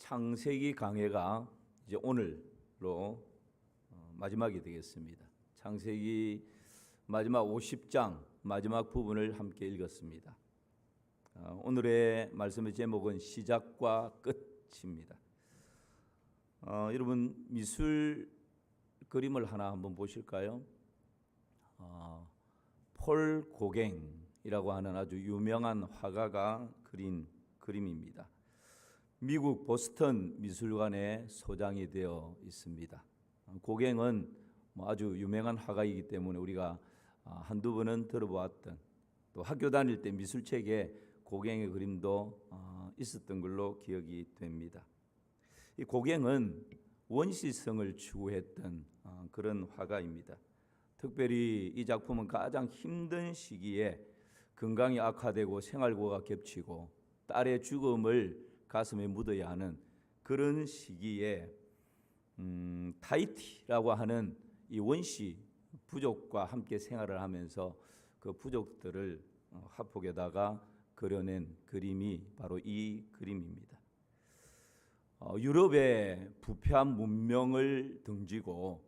창세기 강해가 이제 오늘로 마지막이 되겠습니다. 창세기 마지막 50장 마지막 부분을 함께 읽었습니다. 오늘의 말씀의 제목은 시작과 끝입니다. 여러분 미술 그림을 하나 한번 보실까요? 폴 고갱이라고 하는 아주 유명한 화가가 그린 그림입니다. 미국 보스턴 미술관에 소장이 되어 있습니다. 고갱은 아주 유명한 화가이기 때문에 우리가 한두 번은 들어보았던, 또 학교 다닐 때 미술책에 고갱의 그림도 있었던 걸로 기억이 됩니다. 이 고갱은 원시성을 추구했던 그런 화가입니다. 특별히 이 작품은 가장 힘든 시기에 건강이 악화되고 생활고가 겹치고 딸의 죽음을 가슴에 묻어야 하는 그런 시기에 타히티라고 하는 이 원시 부족과 함께 생활을 하면서 그 부족들을 화폭에다가 그려낸 그림이 바로 이 그림입니다. 유럽의 부패한 문명을 등지고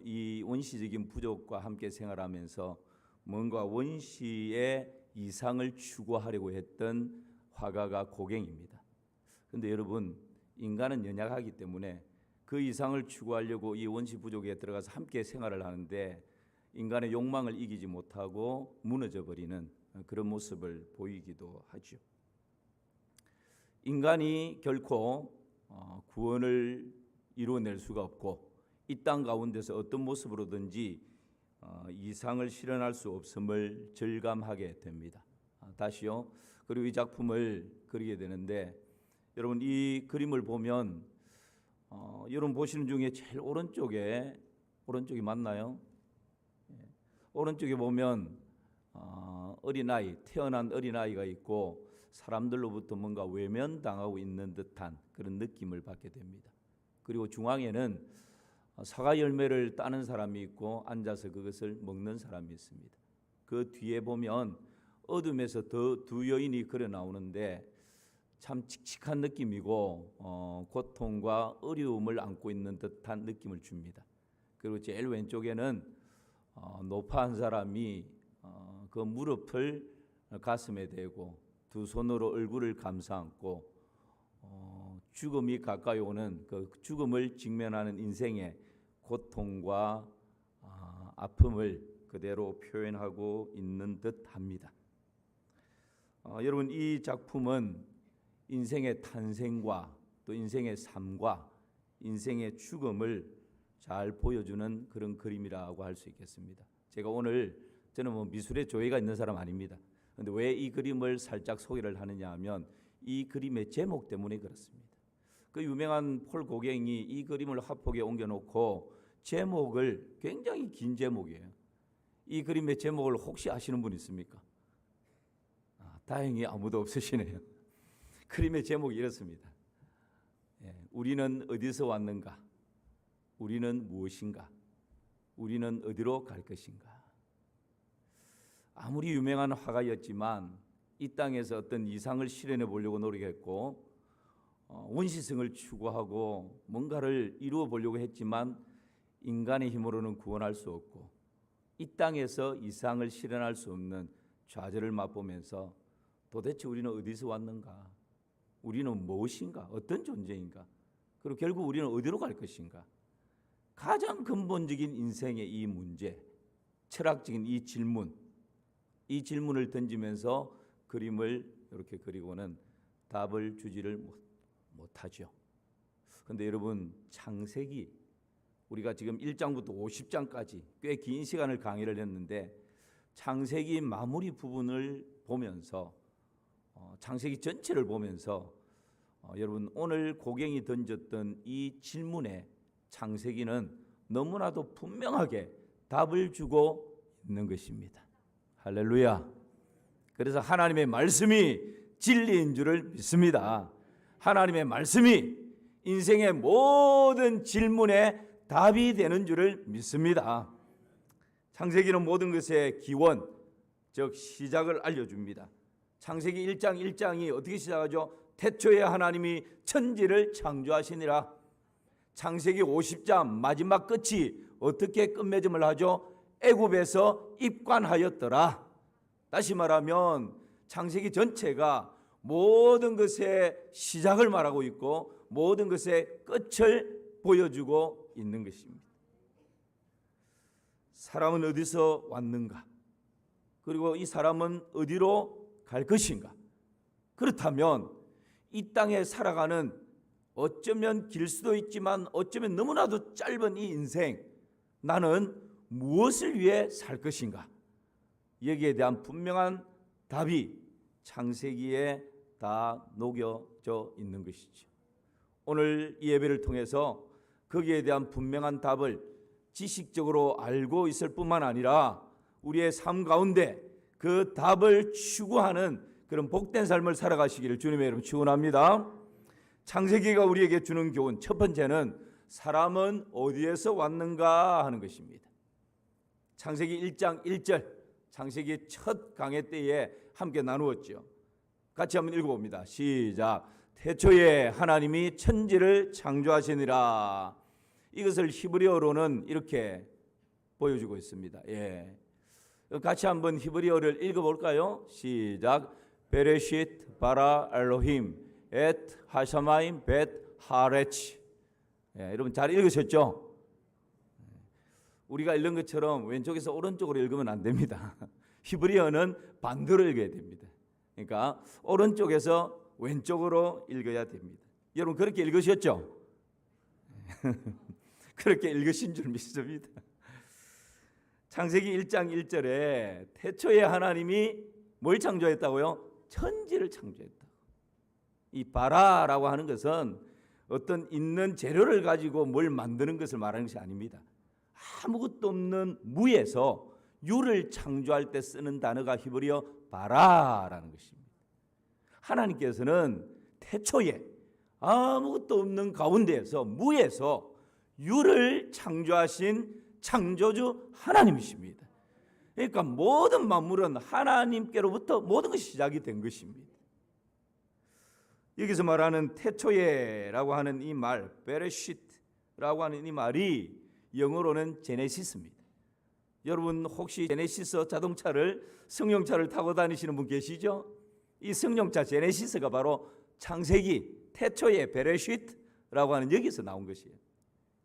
이 원시적인 부족과 함께 생활하면서 뭔가 원시의 이상을 추구하려고 했던 화가가 고갱입니다. 그런데 여러분, 인간은 연약하기 때문에 그 이상을 추구하려고 이 원시 부족에 들어가서 함께 생활을 하는데 인간의 욕망을 이기지 못하고 무너져 버리는 그런 모습을 보이기도 하죠. 인간이 결코 구원을 이루어낼 수가 없고 이 땅 가운데서 어떤 모습으로든지 이상을 실현할 수 없음을 절감하게 됩니다. 다시요. 그리고 이 작품을 그리게 되는데 여러분 이 그림을 보면 여러분 보시는 중에 제일 오른쪽이 맞나요? 오른쪽에 보면 어린아이, 태어난 어린아이가 있고 사람들로부터 뭔가 외면당하고 있는 듯한 그런 느낌을 받게 됩니다. 그리고 중앙에는 사과 열매를 따는 사람이 있고 앉아서 그것을 먹는 사람이 있습니다. 그 뒤에 보면 어둠에서 두 여인이 걸어 나오는데 참 칙칙한 느낌이고 고통과 어려움을 안고 있는 듯한 느낌을 줍니다. 그리고 제일 왼쪽에는 노파 한 사람이 그 무릎을 가슴에 대고 두 손으로 얼굴을 감싸 안고 죽음이 가까이 오는 그 죽음을 직면하는 인생의 고통과 아픔을 그대로 표현하고 있는 듯합니다. 여러분 이 작품은 인생의 탄생과 또 인생의 삶과 인생의 죽음을 잘 보여주는 그런 그림이라고 할 수 있겠습니다. 저는 미술에 조예가 있는 사람 아닙니다. 그런데 왜 이 그림을 살짝 소개를 하느냐 하면 이 그림의 제목 때문에 그렇습니다. 그 유명한 폴 고갱이 이 그림을 화폭에 옮겨놓고 제목을, 굉장히 긴 제목이에요. 이 그림의 제목을 혹시 아시는 분 있습니까? 다행히 아무도 없으시네요. 그림의 제목이 이렇습니다. 우리는 어디서 왔는가? 우리는 무엇인가? 우리는 어디로 갈 것인가? 아무리 유명한 화가였지만 이 땅에서 어떤 이상을 실현해 보려고 노력했고 원시성을 추구하고 뭔가를 이루어 보려고 했지만 인간의 힘으로는 구원할 수 없고 이 땅에서 이상을 실현할 수 없는 좌절을 맛보면서 도대체 우리는 어디서 왔는가? 우리는 무엇인가? 어떤 존재인가? 그리고 결국 우리는 어디로 갈 것인가? 가장 근본적인 인생의 이 문제, 철학적인 이 질문을 던지면서 그림을 이렇게 그리고는 답을 주지를 못하죠. 그런데 여러분 창세기, 우리가 지금 1장부터 50장까지 꽤 긴 시간을 강의를 했는데 창세기 마무리 부분을 보면서 창세기 전체를 보면서 여러분 오늘 고갱이 던졌던 이 질문에 창세기는 너무나도 분명하게 답을 주고 있는 것입니다. 할렐루야. 그래서 하나님의 말씀이 진리인 줄을 믿습니다. 하나님의 말씀이 인생의 모든 질문에 답이 되는 줄을 믿습니다. 창세기는 모든 것의 기원, 즉 시작을 알려줍니다. 창세기 1장 1장이 어떻게 시작하죠? 태초에 하나님이 천지를 창조하시니라. 창세기 50장 마지막 끝이 어떻게 끝맺음을 하죠? 애굽에서 입관하였더라. 다시 말하면 창세기 전체가 모든 것의 시작을 말하고 있고 모든 것의 끝을 보여주고 있는 것입니다. 사람은 어디서 왔는가? 그리고 이 사람은 어디로 갈 것인가? 그렇다면 이 땅에 살아가는 어쩌면 길 수도 있지만 어쩌면 너무나도 짧은 이 인생, 나는 무엇을 위해 살 것인가? 여기에 대한 분명한 답이 창세기에 다 녹여져 있는 것이죠. 오늘 이 예배를 통해서 거기에 대한 분명한 답을 지식적으로 알고 있을 뿐만 아니라 우리의 삶 가운데 그 답을 추구하는 그런 복된 삶을 살아가시기를 주님의 이름으로 축원합니다. 창세기가 우리에게 주는 교훈, 첫 번째는 사람은 어디에서 왔는가 하는 것입니다. 창세기 1장 1절, 창세기 첫 강해 때에 함께 나누었죠. 같이 한번 읽어봅니다. 시작. 태초에 하나님이 천지를 창조하시니라. 이것을 히브리어로는 이렇게 보여주고 있습니다. 같이 한번 히브리어를 읽어볼까요? 시작. 베레시트 바라 엘로힘 엣 하샤마임 벳 하레치. 여러분 잘 읽으셨죠? 우리가 읽는 것처럼 왼쪽에서 오른쪽으로 읽으면 안 됩니다. 히브리어는 반대로 읽어야 됩니다. 그러니까 오른쪽에서 왼쪽으로 읽어야 됩니다. 여러분 그렇게 읽으셨죠? 그렇게 읽으신 줄 믿습니다. 창세기 1장 1절에 태초에 하나님이 뭘 창조했다고요? 천지를 창조했다. 이 바라라고 하는 것은 어떤 있는 재료를 가지고 뭘 만드는 것을 말하는 것이 아닙니다. 아무것도 없는 무에서 유를 창조할 때 쓰는 단어가 히브리어 바라라는 것입니다. 하나님께서는 태초에 아무것도 없는 가운데에서 무에서 유를 창조하신 창조주 하나님이십니다. 그러니까 모든 만물은 하나님께로부터 모든 것이 시작이 된 것입니다. 여기서 말하는 태초에라고 하는 이 말, 베레시트라고 하는 이 말이 영어로는 제네시스입니다. 여러분 혹시 제네시스 자동차를 승용차를 타고 다니시는 분 계시죠? 이 승용차 제네시스가 바로 창세기 태초에 베레시트라고 하는 여기서 나온 것이에요.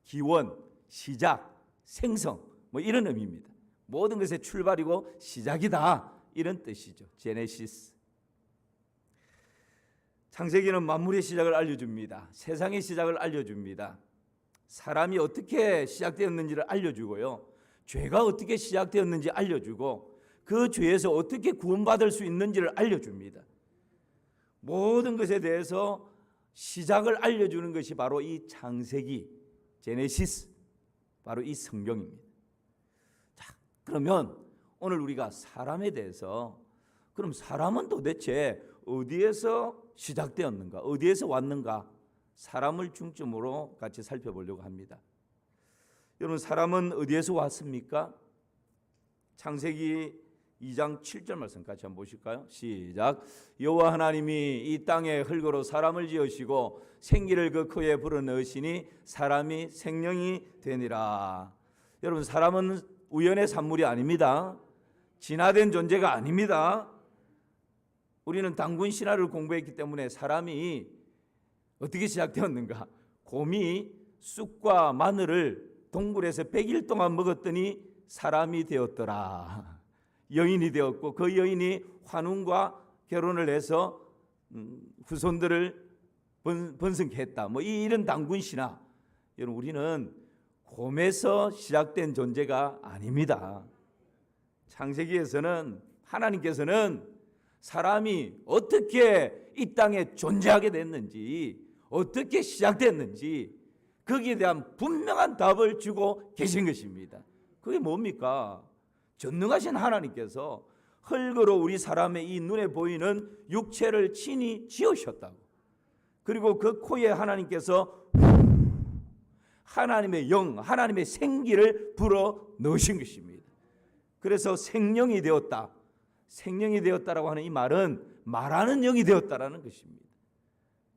기원, 시작, 생성 뭐 이런 의미입니다. 모든 것의 출발이고 시작이다 이런 뜻이죠. 제네시스. 창세기는 만물의 시작을 알려줍니다. 세상의 시작을 알려줍니다. 사람이 어떻게 시작되었는지를 알려주고요. 죄가 어떻게 시작되었는지 알려주고 그 죄에서 어떻게 구원받을 수 있는지를 알려줍니다. 모든 것에 대해서 시작을 알려주는 것이 바로 이 창세기, 제네시스, 바로 이 성경입니다. 자, 그러면 오늘 우리가 사람에 대해서 그럼 사람은 도대체 어디에서 시작되었는가? 어디에서 왔는가? 사람을 중점으로 같이 살펴보려고 합니다. 여러분 사람은 어디에서 왔습니까? 창세기 2장 7절 말씀 같이 한번 보실까요? 시작. 여호와 하나님이 이 땅에 흙으로 사람을 지으시고 생기를 그 코에 불어넣으시니 사람이 생명이 되니라. 여러분 사람은 우연의 산물이 아닙니다. 진화된 존재가 아닙니다. 우리는 단군 신화를 공부했기 때문에 사람이 어떻게 시작되었는가? 곰이 쑥과 마늘을 동굴에서 100일 동안 먹었더니 사람이 되었더라. 여인이 되었고 그 여인이 환웅과 결혼을 해서 후손들을 번성케 했다. 뭐 이런 단군 신화. 여러분 우리는 곰에서 시작된 존재가 아닙니다. 창세기에서는 하나님께서는 사람이 어떻게 이 땅에 존재하게 됐는지, 어떻게 시작됐는지 거기에 대한 분명한 답을 주고 계신 것입니다. 그게 뭡니까? 전능하신 하나님께서 흙으로 우리 사람의 이 눈에 보이는 육체를 친히 지으셨다고. 그리고 그 코에 하나님께서 하나님의 영, 하나님의 생기를 불어 넣으신 것입니다. 그래서 생명이 되었다. 생명이 되었다라고 하는 이 말은 말하는 영이 되었다라는 것입니다.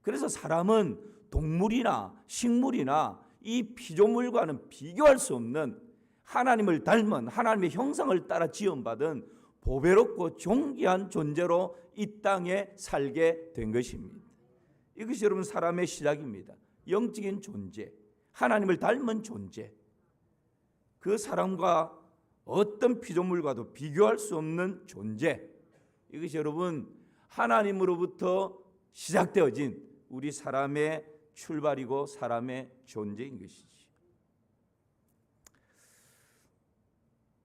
그래서 사람은 동물이나 식물이나 이 피조물과는 비교할 수 없는 하나님을 닮은 하나님의 형상을 따라 지음받은 보배롭고 존귀한 존재로 이 땅에 살게 된 것입니다. 이것이 여러분 사람의 시작입니다. 영적인 존재, 하나님을 닮은 존재. 그 사람과 어떤 피조물과도 비교할 수 없는 존재. 이것이 여러분 하나님으로부터 시작되어진 우리 사람의 출발이고 사람의 존재인 것이지.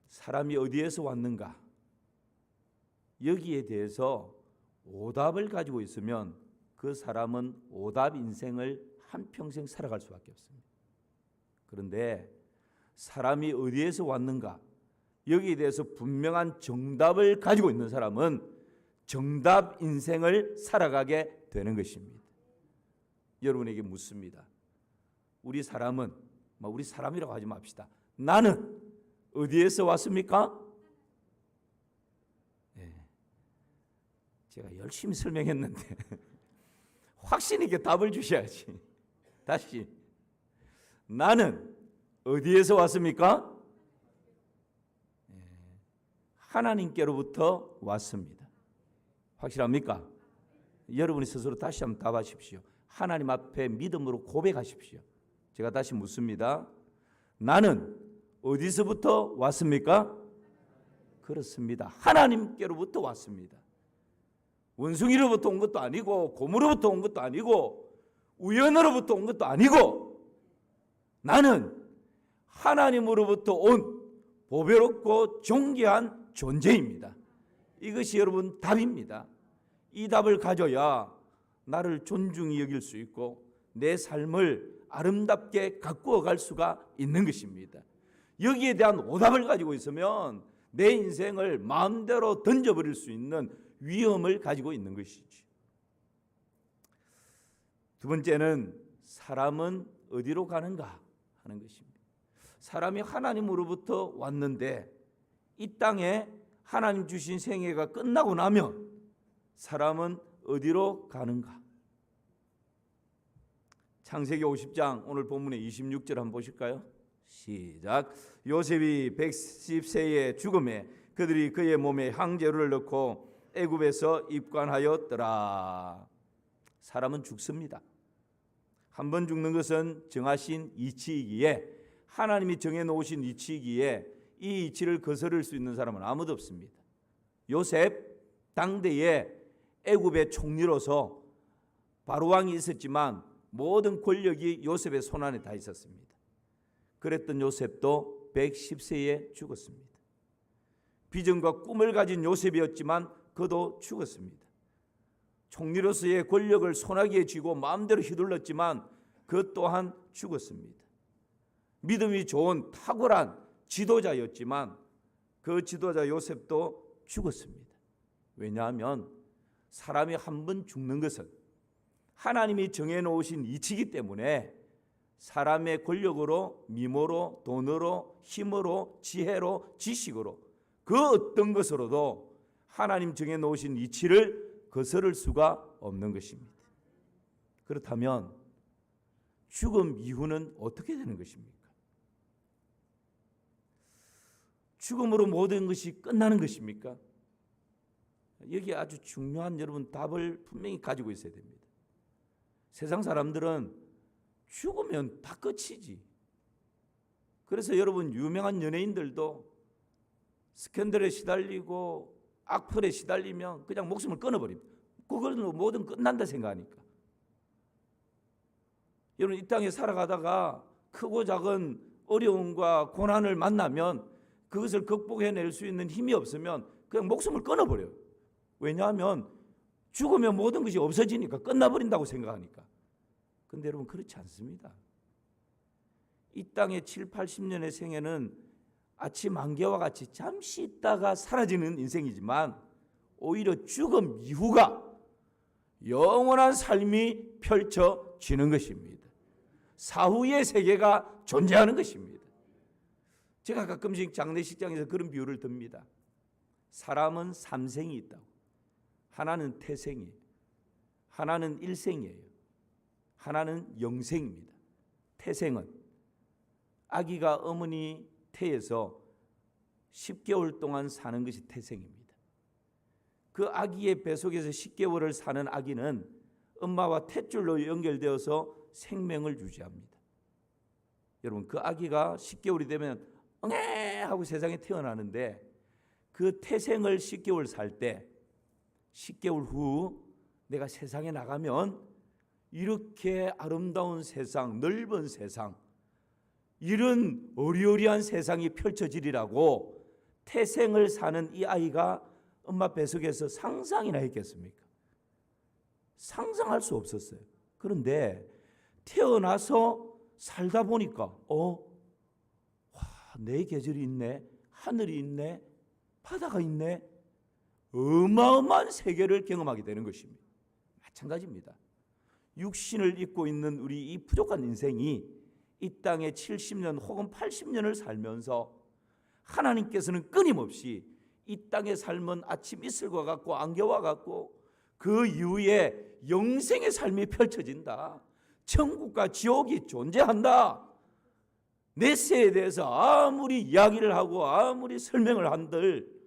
사람이 어디에서 왔는가? 여기에 대해서 오답을 가지고 있으면 그 사람은 오답 인생을 한평생 살아갈 수밖에 없습니다. 그런데 사람이 어디에서 왔는가? 여기에 대해서 분명한 정답을 가지고 있는 사람은 정답 인생을 살아가게 되는 것입니다. 여러분에게 묻습니다. 우리 사람은, 우리 사람이라고 하지 맙시다. 나는 어디에서 왔습니까? 네. 제가 열심히 설명했는데 확신 있게 답을 주셔야지. 다시. 나는 어디에서 왔습니까? 네. 하나님께로부터 왔습니다. 확실합니까? 여러분이 스스로 다시 한번 답하십시오. 하나님 앞에 믿음으로 고백하십시오. 제가 다시 묻습니다. 나는 어디서부터 왔습니까? 그렇습니다. 하나님께로부터 왔습니다. 원숭이로부터 온 것도 아니고 곰으로부터 온 것도 아니고 우연으로부터 온 것도 아니고 나는 하나님으로부터 온 보배롭고 존귀한 존재입니다. 이것이 여러분 답입니다. 이 답을 가져야 나를 존중히 여길 수 있고 내 삶을 아름답게 가꾸어 갈 수가 있는 것입니다. 여기에 대한 오답을 가지고 있으면 내 인생을 마음대로 던져버릴 수 있는 위험을 가지고 있는 것이지. 두 번째는 사람은 어디로 가는가 하는 것입니다. 사람이 하나님으로부터 왔는데 이 땅에 하나님 주신 생애가 끝나고 나면 사람은 어디로 가는가? 창세기 50장 오늘 본문의 26절 한번 보실까요? 시작. 요셉이 110세의 죽음에 그들이 그의 몸에 향재료를 넣고 애굽에서 입관하였더라. 사람은 죽습니다. 한 번 죽는 것은 정하신 이치이기에 하나님이 정해놓으신 이치이기에 이 이치를 거스를 수 있는 사람은 아무도 없습니다. 요셉 당대에 애굽의 총리로서 바로왕이 있었지만 모든 권력이 요셉의 손안에 다 있었습니다. 그랬던 요셉도 110세에 죽었습니다. 비전과 꿈을 가진 요셉이었지만 그도 죽었습니다. 총리로서의 권력을 손아귀에 쥐고 마음대로 휘둘렀지만 그 또한 죽었습니다. 믿음이 좋은 탁월한 지도자였지만 그 지도자 요셉도 죽었습니다. 왜냐하면 사람이 한 번 죽는 것은 하나님이 정해놓으신 이치이기 때문에 사람의 권력으로, 미모로, 돈으로, 힘으로, 지혜로, 지식으로 그 어떤 것으로도 하나님 정해놓으신 이치를 거스를 수가 없는 것입니다. 그렇다면 죽음 이후는 어떻게 되는 것입니까? 죽음으로 모든 것이 끝나는 것입니까? 여기에 아주 중요한 여러분 답을 분명히 가지고 있어야 됩니다. 세상 사람들은 죽으면 다 끝이지. 그래서 여러분 유명한 연예인들도 스캔들에 시달리고 악플에 시달리면 그냥 목숨을 끊어버립니다. 그걸로 모든 끝난다 생각하니까. 여러분 이 땅에 살아가다가 크고 작은 어려움과 고난을 만나면 그것을 극복해낼 수 있는 힘이 없으면 그냥 목숨을 끊어버려요. 왜냐하면 죽으면 모든 것이 없어지니까 끝나버린다고 생각하니까. 그런데 여러분 그렇지 않습니다. 이 땅의 7, 80년의 생애는 아침 안개와 같이 잠시 있다가 사라지는 인생이지만 오히려 죽음 이후가 영원한 삶이 펼쳐지는 것입니다. 사후의 세계가 존재하는 것입니다. 제가 가끔씩 장례식장에서 그런 비유를 듭니다. 사람은 3생이 있다고. 하나는 태생이에요. 하나는 일생이에요. 하나는 영생입니다. 태생은 아기가 어머니 태에서 10개월 동안 사는 것이 태생입니다. 그 아기의 뱃속에서 10개월을 사는 아기는 엄마와 탯줄로 연결되어서 생명을 유지합니다. 여러분, 그 아기가 10개월이 되면 응애 하고 세상에 태어나는데 그 태생을 10개월 살 때 10개월 후 내가 세상에 나가면 이렇게 아름다운 세상, 넓은 세상, 이런 어리어리한 세상이 펼쳐지리라고 태생을 사는 이 아이가 엄마 뱃속에서 상상이나 했겠습니까? 상상할 수 없었어요. 그런데 태어나서 살다 보니까 내 계절이 있네, 하늘이 있네, 바다가 있네, 어마어마한 세계를 경험하게 되는 것입니다. 마찬가지입니다. 육신을 입고 있는 우리 이 부족한 인생이 이 땅에 70년 혹은 80년을 살면서 하나님께서는 끊임없이 이 땅의 삶은 아침 이슬과 같고 안개와 같고 그 이후에 영생의 삶이 펼쳐진다. 천국과 지옥이 존재한다. 넷세에 대해서 아무리 이야기를 하고 아무리 설명을 한들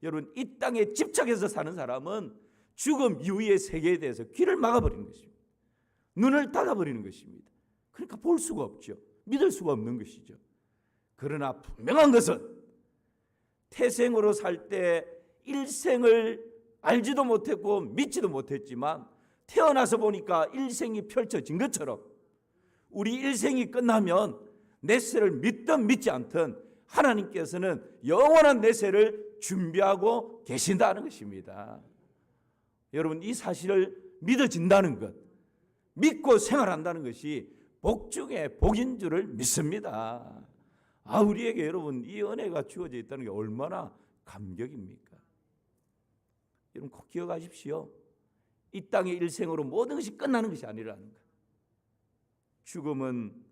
여러분, 이 땅에 집착해서 사는 사람은 죽음 이후의 세계에 대해서 귀를 막아버리는 것입니다. 눈을 닫아버리는 것입니다. 그러니까 볼 수가 없죠. 믿을 수가 없는 것이죠. 그러나 분명한 것은 태생으로 살 때 일생을 알지도 못했고 믿지도 못했지만 태어나서 보니까 일생이 펼쳐진 것처럼 우리 일생이 끝나면 넷세를 믿든 믿지 않든 하나님께서는 영원한 넷세를 준비하고 계신다는 것입니다. 여러분, 이 사실을 믿어진다는 것, 믿고 생활한다는 것이 복 중에 복인 줄을 믿습니다. 우리에게 여러분 이 은혜가 주어져 있다는 게 얼마나 감격입니까? 여러분 꼭 기억하십시오. 이 땅의 일생으로 모든 것이 끝나는 것이 아니라는 것. 죽음은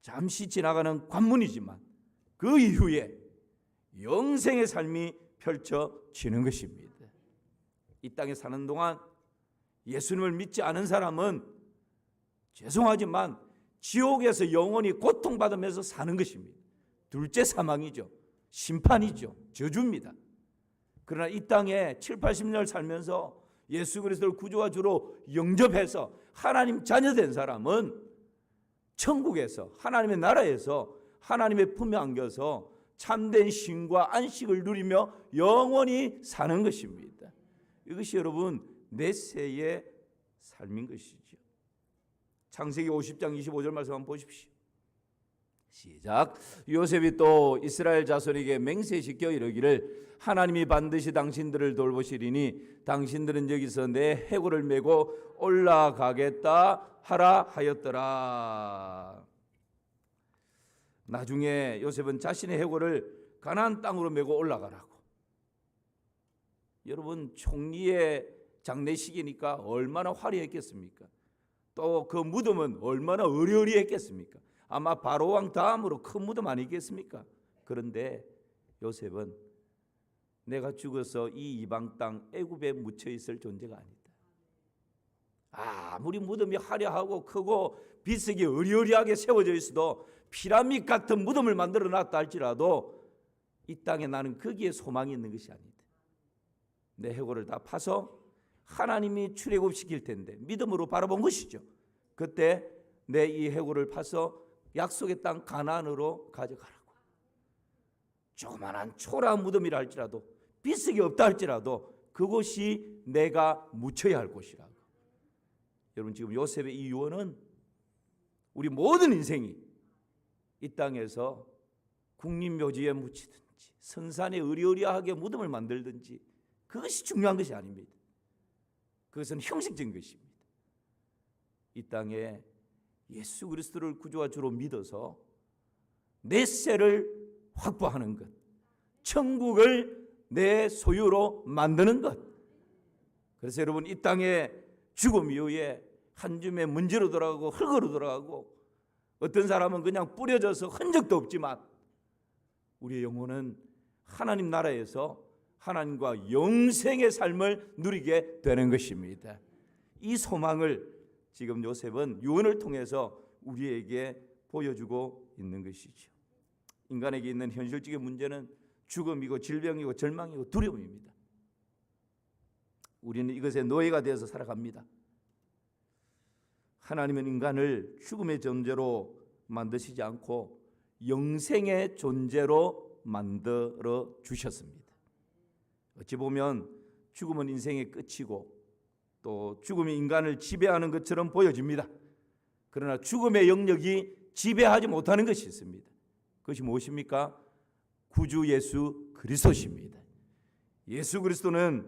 잠시 지나가는 관문이지만 그 이후에 영생의 삶이 펼쳐지는 것입니다. 이 땅에 사는 동안 예수님을 믿지 않은 사람은 죄송하지만 지옥에서 영원히 고통받으면서 사는 것입니다. 둘째 사망이죠. 심판이죠. 저주입니다. 그러나 이 땅에 7, 80년을 살면서 예수 그리스도를 구주와 주로 영접해서 하나님 자녀된 사람은 천국에서 하나님의 나라에서 하나님의 품에 안겨서 참된 쉼과 안식을 누리며 영원히 사는 것입니다. 이것이 여러분 넷세의 삶인 것이죠. 창세기 50장 25절 말씀 한번 보십시오. 시작. 요셉이 또 이스라엘 자손에게 맹세시켜 이르기를 하나님이 반드시 당신들을 돌보시리니 당신들은 여기서 내 해골을 메고 올라가겠다 하라 하였더라. 나중에 요셉은 자신의 해골을 가나안 땅으로 메고 올라가라고. 여러분 총리의 장례식이니까 얼마나 화려했겠습니까? 또 그 무덤은 얼마나 어리어리했겠습니까? 아마 바로왕 다음으로 큰 무덤 아니겠습니까? 그런데 요셉은 내가 죽어서 이 이방 땅 애굽에 묻혀 있을 존재가 아니다. 아무리 무덤이 화려하고 크고 비석이 어리어리하게 세워져 있어도 피라밋 같은 무덤을 만들어 놨다 할지라도 이 땅에 나는 거기에 소망이 있는 것이 아니다. 내 해골을 다 파서 하나님이 출애굽시킬 텐데 믿음으로 바라본 것이죠. 그때 내 이 해골을 파서 약속의 땅 가나안으로 가져가라고. 조그만한 초라한 무덤이라 할지라도 비석이 없다 할지라도 그곳이 내가 묻혀야 할 곳이라고. 여러분 지금 요셉의 이 유언은 우리 모든 인생이 이 땅에서 국립묘지에 묻히든지 성산에 의리의리하게 무덤을 만들든지 그것이 중요한 것이 아닙니다. 그것은 형식적인 것입니다. 이 땅에 예수 그리스도를 구주와 주로 믿어서 넷세를 확보하는 것, 천국을 내 소유로 만드는 것. 그래서 여러분 이 땅에 죽음 이후에 한 줌의 먼지로 돌아가고 흙으로 돌아가고 어떤 사람은 그냥 뿌려져서 흔적도 없지만 우리의 영혼은 하나님 나라에서 하나님과 영생의 삶을 누리게 되는 것입니다. 이 소망을 지금 요셉은 유언을 통해서 우리에게 보여주고 있는 것이죠. 인간에게 있는 현실적인 문제는 죽음이고 질병이고 절망이고 두려움입니다. 우리는 이것의 노예가 되어서 살아갑니다. 하나님은 인간을 죽음의 존재로 만드시지 않고 영생의 존재로 만들어 주셨습니다. 어찌 보면 죽음은 인생의 끝이고 또 죽음이 인간을 지배하는 것처럼 보여집니다. 그러나 죽음의 영역이 지배하지 못하는 것이 있습니다. 그것이 무엇입니까? 구주 예수 그리스도십니다. 예수 그리스도는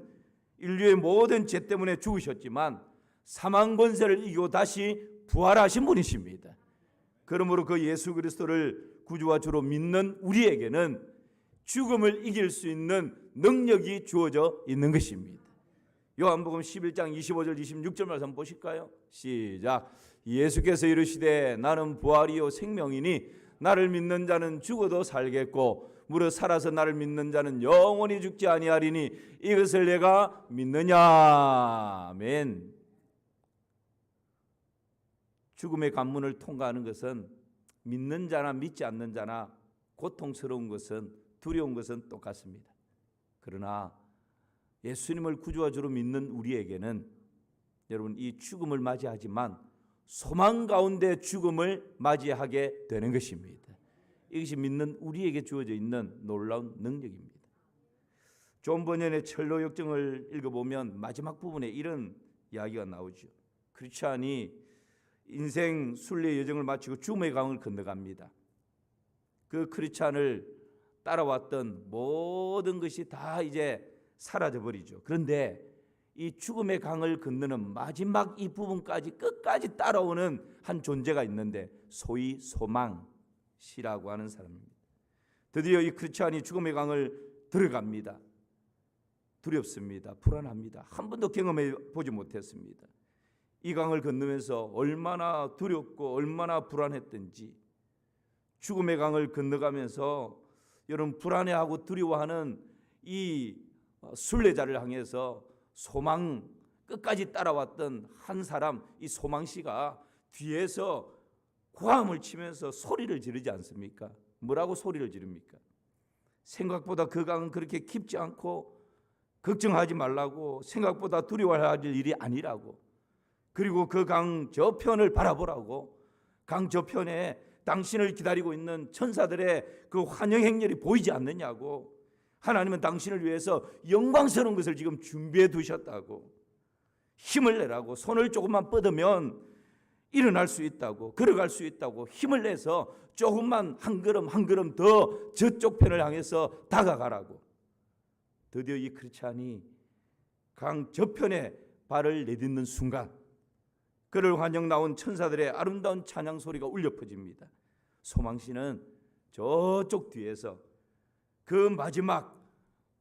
인류의 모든 죄 때문에 죽으셨지만 사망 권세를 이기고 다시 부활하신 분이십니다. 그러므로 그 예수 그리스도를 구주와 주로 믿는 우리에게는 죽음을 이길 수 있는 능력이 주어져 있는 것입니다. 요한복음 11장 25절 26절 말씀 한번 보실까요? 시작. 예수께서 이르시되 나는 부활이요 생명이니 나를 믿는 자는 죽어도 살겠고 무릇 살아서 나를 믿는 자는 영원히 죽지 아니하리니 이것을 내가 믿느냐. 아멘. 죽음의 관문을 통과하는 것은 믿는 자나 믿지 않는 자나 고통스러운 것은 두려운 것은 똑같습니다. 그러나 예수님을 구주와 주로 믿는 우리에게는 여러분 이 죽음을 맞이하지만 소망 가운데 죽음을 맞이하게 되는 것입니다. 이것이 믿는 우리에게 주어져 있는 놀라운 능력입니다. 존 버년의 철로 역정을 읽어보면 마지막 부분에 이런 이야기가 나오죠. 크리스찬이 인생 순례 여정을 마치고 죽음의 강을 건너갑니다. 그 크리스찬을 따라왔던 모든 것이 다 이제 사라져버리죠. 그런데 이 죽음의 강을 건너는 마지막 이 부분까지 끝까지 따라오는 한 존재가 있는데 소위 소망시라고 하는 사람입니다. 드디어 이 크리스찬이 죽음의 강을 들어갑니다. 두렵습니다. 불안합니다. 한 번도 경험해 보지 못했습니다. 이 강을 건너면서 얼마나 두렵고 얼마나 불안했던지 죽음의 강을 건너가면서 여러분 불안해하고 두려워하는 이 순례자를 향해서 소망 끝까지 따라왔던 한 사람 이 소망씨가 뒤에서 고함을 치면서 소리를 지르지 않습니까? 뭐라고 소리를 지릅니까? 생각보다 그 강은 그렇게 깊지 않고 걱정하지 말라고 생각보다 두려워할 일이 아니라고 그리고 그 강 저편을 바라보라고 강 저편에 당신을 기다리고 있는 천사들의 그 환영 행렬이 보이지 않느냐고 하나님은 당신을 위해서 영광스러운 것을 지금 준비해 두셨다고 힘을 내라고 손을 조금만 뻗으면 일어날 수 있다고 걸어갈 수 있다고 힘을 내서 조금만 한 걸음 한 걸음 더 저쪽 편을 향해서 다가가라고 드디어 이 크리스찬이 강 저편에 발을 내딛는 순간 그를 환영 나온 천사들의 아름다운 찬양 소리가 울려 퍼집니다. 소망씨는 저쪽 뒤에서 그 마지막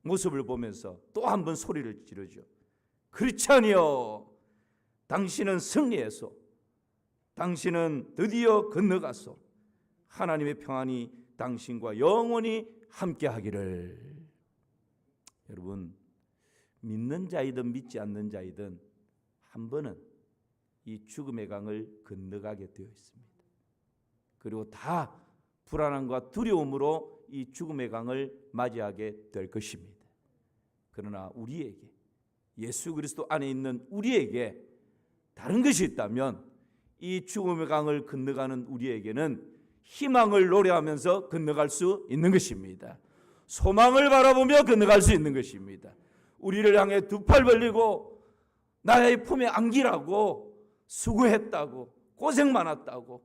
모습을 보면서 또 한 번 소리를 지르죠. 크리스찬이여 당신은 승리했소. 당신은 드디어 건너갔소. 하나님의 평안이 당신과 영원히 함께하기를. 여러분 믿는 자이든 믿지 않는 자이든 한 번은 이 죽음의 강을 건너가게 되어 있습니다. 그리고 다 불안함과 두려움으로 이 죽음의 강을 맞이하게 될 것입니다. 그러나 우리에게 예수 그리스도 안에 있는 우리에게 다른 것이 있다면 이 죽음의 강을 건너가는 우리에게는 희망을 노래하면서 건너갈 수 있는 것입니다. 소망을 바라보며 건너갈 수 있는 것입니다. 우리를 향해 두 팔 벌리고 나의 품에 안기라고 수고했다고 고생 많았다고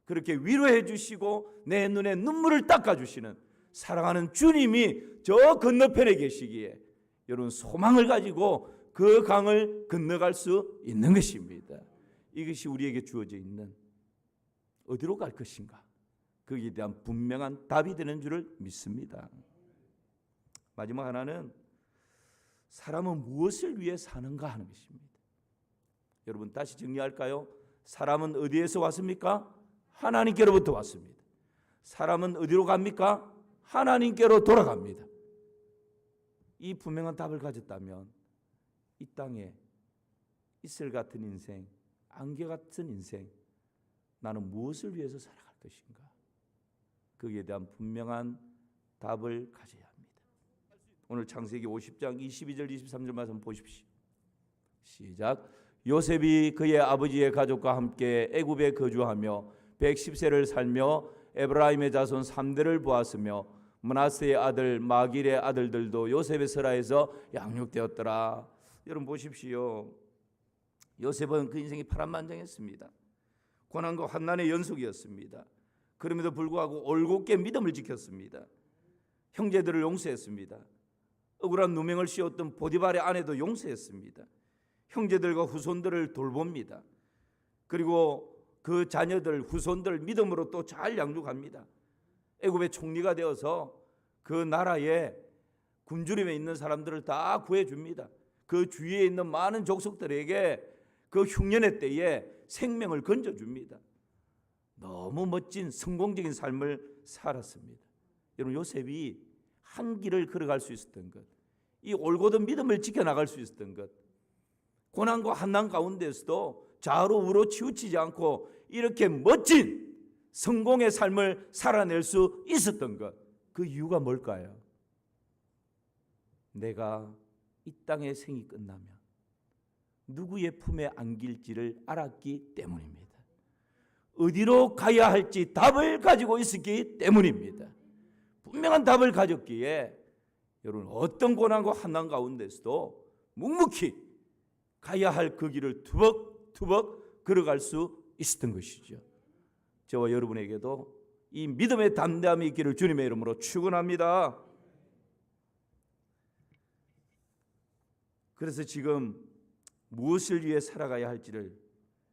그렇게 위로해 주시고 내 눈에 눈물을 닦아 주시는 사랑하는 주님이 저 건너편에 계시기에 여러분 소망을 가지고 그 강을 건너갈 수 있는 것입니다. 이것이 우리에게 주어져 있는 어디로 갈 것인가 거기에 대한 분명한 답이 되는 줄을 믿습니다. 마지막 하나는 사람은 무엇을 위해 사는가 하는 것입니다. 여러분 다시 정리할까요? 사람은 어디에서 왔습니까? 하나님께로부터 왔습니다. 사람은 어디로 갑니까? 하나님께로 돌아갑니다. 이 분명한 답을 가졌다면 이 땅에 이슬 같은 인생, 안개 같은 인생, 나는 무엇을 위해서 살아갈 것인가? 거기에 대한 분명한 답을 가져야 합니다. 오늘 창세기 50장 22절 23절 말씀 보십시오. 시작. 요셉이 그의 아버지의 가족과 함께 애굽에 거주하며 110세를 살며 에브라임의 자손 3대를 보았으며 므낫세의 아들 마길의 아들들도 요셉의 설하에서 양육되었더라. 여러분 보십시오. 요셉은 그 인생이 파란만장했습니다. 고난과 환난의 연속이었습니다. 그럼에도 불구하고 올곧게 믿음을 지켰습니다. 형제들을 용서했습니다. 억울한 누명을 씌웠던 보디발의 아내도 용서했습니다. 형제들과 후손들을 돌봅니다. 그리고 그 자녀들, 후손들 믿음으로 또 잘 양육합니다. 애굽의 총리가 되어서 그 나라에 굶주림에 있는 사람들을 다 구해줍니다. 그 주위에 있는 많은 족속들에게 그 흉년의 때에 생명을 건져줍니다. 너무 멋진 성공적인 삶을 살았습니다. 여러분, 요셉이 한 길을 걸어갈 수 있었던 것, 이 올곧은 믿음을 지켜나갈 수 있었던 것, 고난과 한난 가운데서도 좌로 우로 치우치지 않고 이렇게 멋진 성공의 삶을 살아낼 수 있었던 것, 그 이유가 뭘까요? 내가 이 땅의 생이 끝나면 누구의 품에 안길지를 알았기 때문입니다. 어디로 가야 할지 답을 가지고 있었기 때문입니다. 분명한 답을 가졌기에 여러분, 어떤 고난과 환난 가운데서도 묵묵히 가야 할 그 길을 투벅투벅 걸어갈 수 있었던 것이죠. 저와 여러분에게도 이 믿음의 담대함이 있기를 주님의 이름으로 축원합니다. 그래서 지금 무엇을 위해 살아가야 할지를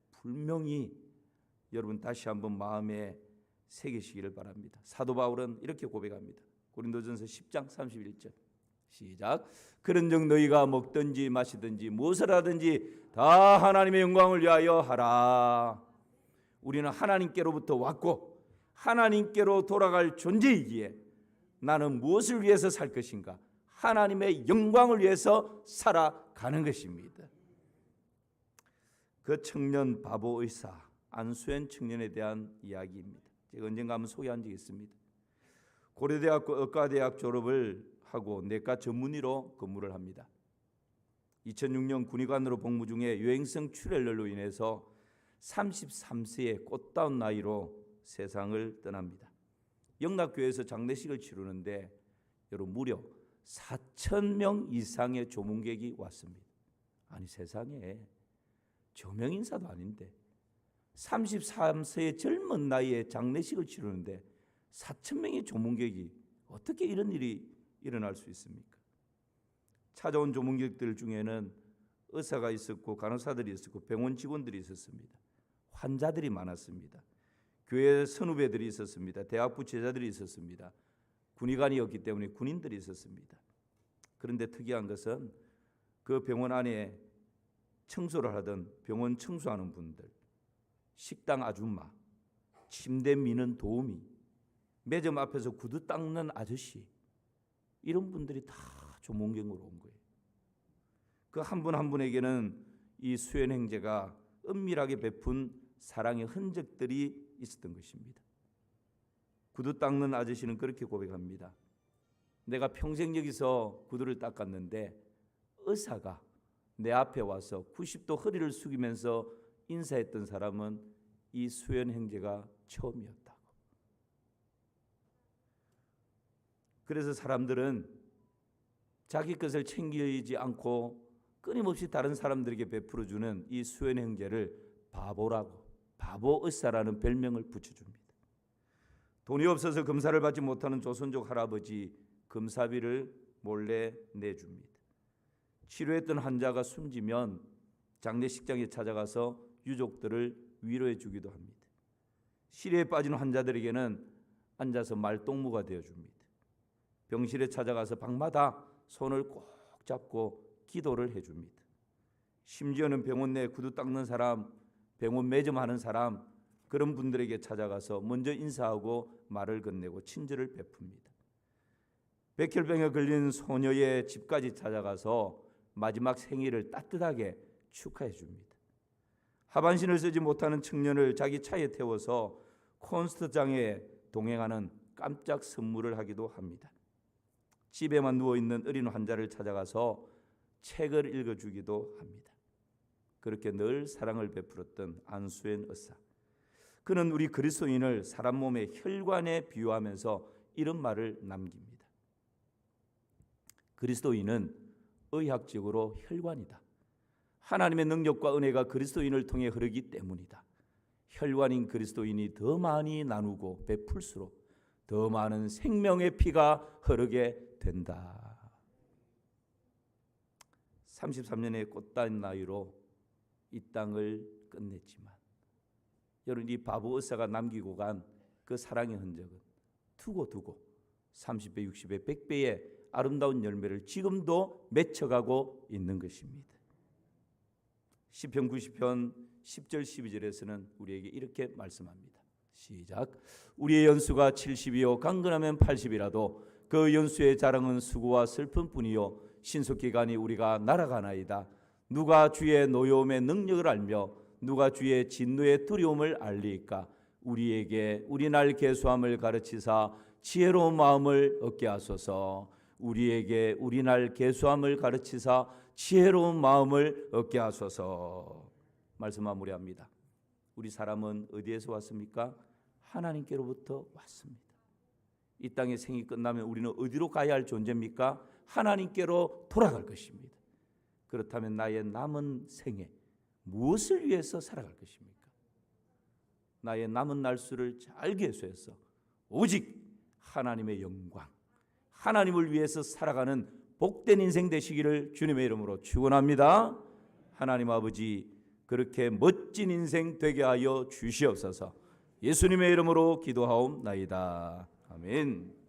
분명히 여러분 다시 한번 마음에 새기시기를 바랍니다. 사도 바울은 이렇게 고백합니다. 고린도전서 10장 31절 시작. 그런즉 너희가 먹든지 마시든지 무엇을 하든지 다 하나님의 영광을 위하여 하라. 우리는 하나님께로부터 왔고 하나님께로 돌아갈 존재이기에 나는 무엇을 위해서 살 것인가? 하나님의 영광을 위해서 살아가는 것입니다. 그 청년 바보 의사 안수현 청년에 대한 이야기입니다. 제가 언젠가 한번 소개한 적이 있습니다. 고려대학교 의과대학 졸업을 하고 내과 전문의로 근무를 합니다. 2006년 군의관으로 복무 중에 유행성 출혈열로 인해서 33세의 꽃다운 나이로 세상을 떠납니다. 영락교회에서 장례식을 치르는데 여러분 무려 4,000명 이상의 조문객이 왔습니다. 아니 세상에 저명인사도 아닌데 33세의 젊은 나이에 장례식을 치르는데 4,000명의 조문객이 어떻게 이런 일이 일어날 수 있습니까? 찾아온 조문객들 중에는 의사가 있었고 간호사들이 있었고 병원 직원들이 있었습니다. 환자들이 많았습니다. 교회 선후배들이 있었습니다. 대학부 제자들이 있었습니다. 군의관이었기 때문에 군인들이 있었습니다. 그런데 특이한 것은 그 병원 안에 청소를 하던 병원 청소하는 분들, 식당 아줌마, 침대 미는 도우미, 매점 앞에서 구두 닦는 아저씨, 이런 분들이 다 조문객으로 온 거예요. 그 한 분 한 분에게는 이 수연 형제가 은밀하게 베푼 사랑의 흔적들이 있었던 것입니다. 구두 닦는 아저씨는 그렇게 고백합니다. 내가 평생 여기서 구두를 닦았는데 의사가 내 앞에 와서 90도 허리를 숙이면서 인사했던 사람은 이 수연 형제가 처음이었다고. 그래서 사람들은 자기 것을 챙기지 않고 끊임없이 다른 사람들에게 베풀어주는 이 수연 형제를 바보라고, 바보 의사라는 별명을 붙여줍니다. 돈이 없어서 검사를 받지 못하는 조선족 할아버지 검사비를 몰래 내줍니다. 치료했던 환자가 숨지면 장례식장에 찾아가서 유족들을 위로해 주기도 합니다. 시리에 빠진 환자들에게는 앉아서 말동무가 되어줍니다. 병실에 찾아가서 방마다 손을 꼭 잡고 기도를 해줍니다. 심지어는 병원 내 구두 닦는 사람, 병원 매점하는 사람, 그런 분들에게 찾아가서 먼저 인사하고 말을 건네고 친절을 베풉니다. 백혈병에 걸린 소녀의 집까지 찾아가서 마지막 생일을 따뜻하게 축하해 줍니다. 하반신을 쓰지 못하는 청년을 자기 차에 태워서 콘서트장에 동행하는 깜짝 선물을 하기도 합니다. 집에만 누워있는 어린 환자를 찾아가서 책을 읽어주기도 합니다. 그렇게 늘 사랑을 베풀었던 안수엔 의사, 그는 우리 그리스도인을 사람 몸의 혈관에 비유하면서 이런 말을 남깁니다. 그리스도인은 의학적으로 혈관이다. 하나님의 능력과 은혜가 그리스도인을 통해 흐르기 때문이다. 혈관인 그리스도인이 더 많이 나누고 베풀수록 더 많은 생명의 피가 흐르게 된다. 33년의 꽃단 나이로 이 땅을 끝냈지만 여러분, 이 바보 의사가 남기고 간 그 사랑의 흔적은 두고 30배, 60배, 100배의 아름다운 열매를 지금도 맺혀가고 있는 것입니다. 시편 90편 10절 12절에서는 우리에게 이렇게 말씀합니다. 시작. 우리의 연수가 70이요 강건하면 80이라도 그 연수의 자랑은 수고와 슬픔뿐이요 신속히 가니 우리가 날아가나이다. 누가 주의 노여움의 능력을 알며 누가 주의 진노의 두려움을 알리까? 우리에게 우리날 계수함을 가르치사 지혜로운 마음을 얻게 하소서. 우리에게 우리날 계수함을 가르치사 지혜로운 마음을 얻게 하소서. 말씀 마무리합니다. 우리 사람은 어디에서 왔습니까? 하나님께로부터 왔습니다. 이 땅의 생이 끝나면 우리는 어디로 가야 할 존재입니까? 하나님께로 돌아갈 것입니다. 그렇다면 나의 남은 생에 무엇을 위해서 살아갈 것입니까? 나의 남은 날수를 잘 계수해서 오직 하나님의 영광, 하나님을 위해서 살아가는 복된 인생 되시기를 주님의 이름으로 축원합니다. 하나님 아버지, 그렇게 멋진 인생 되게 하여 주시옵소서. 예수님의 이름으로 기도하옵나이다. 아멘.